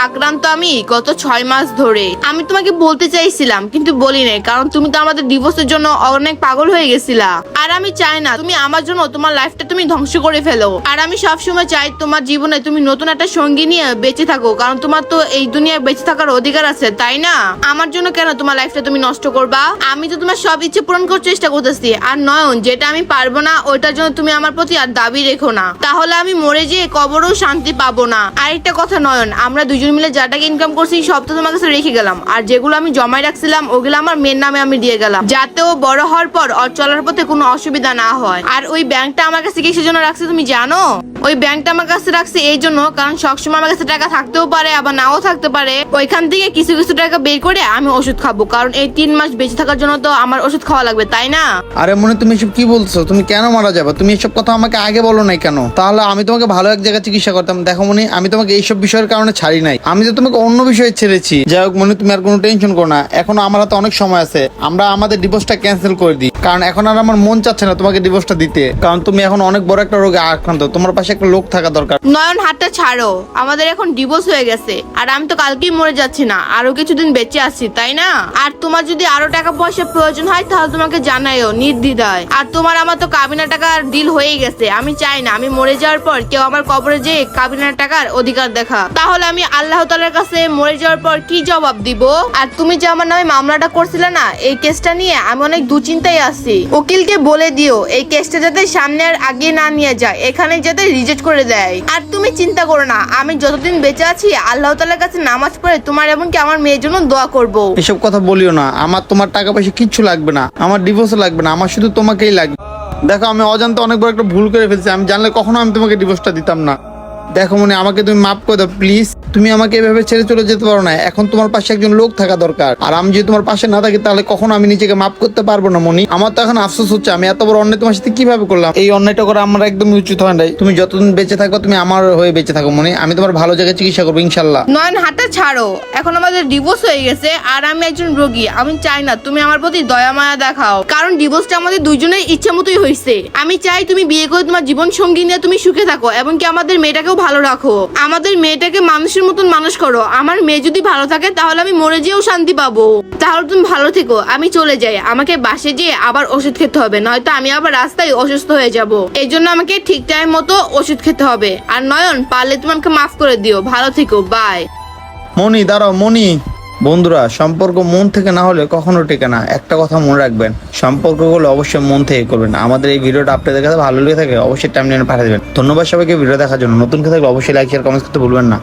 আক্রান্ত আমি গত 6 মাস ধরে। আমি তোমাকে বলতে চাইছিলাম কিন্তু বলি নাই, কারণ তুমি তো আমাদের ডিভোর্সের জন্য অনেক পাগল হয়ে গেছিলা। আর আমি চাই না তুমি আমার জন্য তোমার লাইফটা তুমি ধ্বংস করে ফেলো। আর আমি সবসময় চাই তোমার জীবনে তুমি নতুন একটা সঙ্গী নিয়ে বেঁচে থাকো, কারণ তোমার তো এই দুনিয়ায় বেঁচে থাকার অধিকার আছে, তাই না? আমার জন্য কেন তোমার লাইফটা তুমি নষ্ট করবা? আমি তো তোমার সব ইচ্ছে পূরণ করার চেষ্টা করতেছি। আর নয়ন, যেটা আমি পারবো না ওইটার জন্য তুমি আমার প্রতি আর দাবি রেখো না, তাহলে আমি মরে যেয়ে কবরেও শান্তি পাবো না। আরেকটা কথা নয়ন, আমরা দুজন মিলে যা টাকা ইনকাম করছি সব তো তোমার কাছে রেখে গেলাম, আর যেগুলো আমি জমায় রাখছিলাম ওগুলো আমার মেয়ের নামে আমি দিয়ে গেলাম, যাতে ও বড় হওয়ার পর ওর চলার পথে কোনো অসুবিধা না হয়। আর ওই ব্যাংকটা আমার কাছে কিসের জন্য রাখছে তুমি জানো? ওই ব্যাংকটা আমার কাছে রাখছে এই জন্য, কারণ সবসময় আমার কাছে টাকা থাকতেও পারে আবার নাও থাকতে পারে। ওইখান থেকে কিছু কিছু টাকা বের করে আমি ওষুধ খাবো, কারণ এই 3 মাস বেঁচে থাকার জন্য তো আমার ওষুধ খাওয়া লাগবে, তাই না? আরে মনে, তুমি এসব কি বলছো? তুমি কেন মারা যাবে? তুমি এসব কথা আমাকে আগে বলো নাই কেন? তাহলে আমি তোমাকে ভালো এক জায়গায় চিকিৎসা করতাম। দেখো মনি, আমি তোমাকে এইসব বিষয়ের কারণে ছাড়ি নাই, আমি তো তোমাকে অন্য বিষয়ে ছেড়েছি। যাই হোক মনি, তুমি আর কোনো টেনশন করো না, এখনো আমার হাতে অনেক সময় আছে। আমরা আমাদের ডিভোর্সটা ক্যান্সেল করে দিই, কারণ এখন আর আমার মন চাচ্ছে না তোমাকে ডিভোর্সটা দিতে, কারণ তুমি এখন অনেক বড় একটা রোগে আক্রান্ত। তোমার পাশে একটা লোক থাকা দরকার। নয়ন, হাতটা ছাড়ো, আমাদের এখন ডিভোর্স হয়ে গেছে, আর আমি তো কালকেই মরে যাচ্ছি না, আরো কিছুদিন বেঁচে আছি, তাই না? আর তোমার যদি আরো টাকা পয়সা প্রয়োজন হয় তাহলে তোমাকে জানাইও নির্দ্বিধায়। আর তোমার আমার তো কাবিনা টাকার ডিল হয়ে গেছে, আমি চাই না আমি মরে যাওয়ার পর কেউ আমার কবরে যেয়ে কাবিনা টাকার অধিকার দেখা, তাহলে আমি আল্লাহ তাআলার কাছে মরে যাওয়ার পর কি জবাব দিব? আর তুমি যে আমার নামে মামলাটা করছিলে না, এই কেসটা নিয়ে আমি অনেক দুশ্চিন্তায় আছি। উকিলকে বলে দিও এই কেসটা যাতে সামনে আর আগে না নিয়ে যায়, এখানে যাতে রিজেক্ট করে দেয়। আর তুমি চিন্তা করো না, আমি যতদিন বেঁচে আছি আল্লাহ তাআলার কাছে নামাজ পড়ে তোমার এমনকি আমার মেয়ের জন্য দোয়া করব। এসব কথা বলিও না, আমার তোমার টাকা পয়সা কিচ্ছু লাগবে না, আমার ডিভোর্সও লাগবে না, আমার শুধু তোমাকেই লাগবে। দেখো আমি অজান্তে অনেক বড় একটা ভুল করে ফেলছি, আমি জানলে কখনো আমি তোমাকে ডিভোর্সটা দিতাম না। দেখো মনে, আমাকে তুমি মাফ করে দাও প্লিজ। তুমি আমাকে এভাবে ছেড়ে চলে যেতে পারো না, এখন তোমার পাশে একজন লোক থাকা দরকার। আর আমি যদি তোমার পাশে না থাকি তাহলে কখনো আমি নিজেকে মাফ করতে পারবো না মনি। আমার তো এখন আফসোস হচ্ছে, আমি এত বড় অন্যায় তোমার সাথে কিভাবে করলাম। এই অন্যায়টা করা আমার একদমই উচিত হয় নাই। তুমি যতদিন বেঁচে থাকো তুমি আমার হয়ে বেঁচে থাকো মনি, আমি তোমার ভালো জায়গায় চিকিৎসা করবো ইনশাল্লাহ। নয়ন, হাতটা ছাড়ো, এখন আমাদের ডিভোর্স হয়ে গেছে আর আমি একজন রোগী। আমি চাই না তুমি আমার প্রতি দয়া মায়া দেখাও, কারণ ডিভোর্সটা আমাদের দুইজনের ইচ্ছা মতোই হয়েছে। আমি চাই তুমি বিয়ে করে তোমার জীবন সঙ্গী নিয়ে তুমি সুখে থাকো, এবং কি আমাদের মেয়েটাকেও ভালো রাখো, আমাদের মেয়েটাকে মানুষের মতন মানুষ করো। আমার মেয়ে যদি ভালো থাকে তাহলে আমি মরে যেও শান্তি পাবো। তাহলে তুমি ভালো থেকো, আমি চলে যাই। আমাকে বাসে যেয়ে আবার ওষুধ খেতে হবে, নয়তো আমি আবার রাস্তায় অসুস্থ হয়ে যাব। এই জন্য আমাকে ঠিক টাইম মতো ওষুধ খেতে হবে। আর নয়ন, পারলে তুমি আমাকে মাফ করে দিও। ভালো থেকো, বাই। মনি দাঁড়াও মনি। বন্ধুরা, সম্পর্ক মন থেকে না হলে কখনো টেকে না। একটা কথা মনে রাখবেন, সম্পর্কগুলো অবশ্যই মন থেকে করবেন। আমাদের এই ভিডিওটা আপনাদের কাছে ভালো লেগে থাকে অবশ্যই টাইমলাইনে পাঠিয়ে দেবেন। ধন্যবাদ সবাইকে ভিডিও দেখার জন্য। নতুন কেউ থাকলে অবশ্যই লাইক শেয়ার কমেন্ট করতে ভুলবেন না।